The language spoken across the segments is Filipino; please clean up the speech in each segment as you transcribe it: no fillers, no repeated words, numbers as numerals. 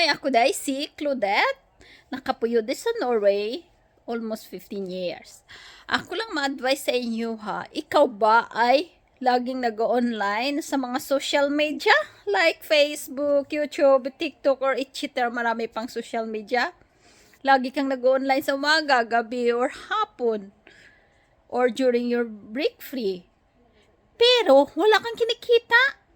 Hi, ako dahil si Claudette. Nakapuyo din sa Norway, almost 15 years. Ako lang ma-advise sa inyo ha, ikaw ba ay laging nag-online sa mga social media like Facebook, YouTube, TikTok, or etc. Marami pang social media. Lagi kang nag-online sa umaga, gabi, or hapon, or during your break free. Pero wala kang kinikita.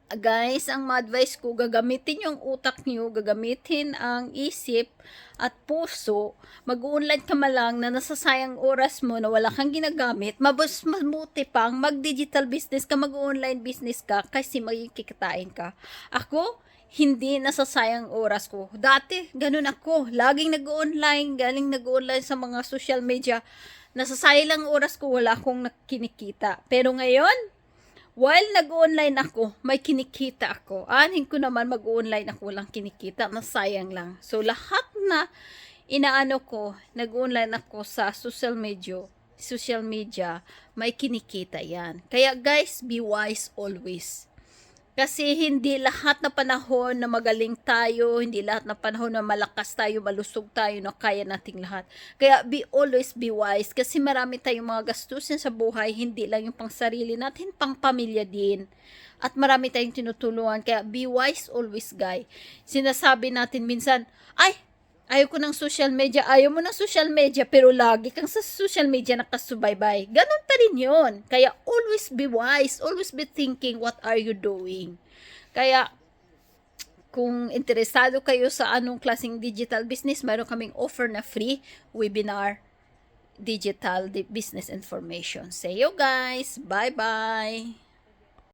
Guys, ang ma-advise ko, gagamitin yung utak nyo, gagamitin ang isip at puso, mag-online ka malang na nasasayang oras mo na wala kang ginagamit, mabuti pang mag-digital business ka, mag-online business ka, kasi magkikitain ka. Ako, hindi nasasayang oras ko. Dati, ganun ako. Laging nag-online, galing nag-online sa mga social media. Nasasayang oras ko, wala akong kinikita. Pero ngayon, while nag-online ako, may kinikita ako. Anin ko naman mag-online ako, walang kinikita, nasayang lang. So, lahat na inaano ko, nag-online ako sa social media, may kinikita yan. Kaya guys, be wise always. Kasi hindi lahat na panahon na magaling tayo, hindi lahat na panahon na malakas tayo, malusog tayo, na kaya nating lahat. Kaya always be wise, kasi marami tayong mga gastusin sa buhay, hindi lang yung pang sarili natin, pang pamilya din. At marami tayong tinutulungan, kaya be wise always, guys. Sinasabi natin minsan, ay, ayaw ko ng social media, ayaw mo ng social media, pero lagi kang sa social media nakasubaybay. Ganon pa rin yun. Kaya always be wise, always be thinking what are you doing. Kaya kung interesado kayo sa anong klaseng digital business, mayroon kaming offer na free webinar, digital business information. See you guys. Bye-bye.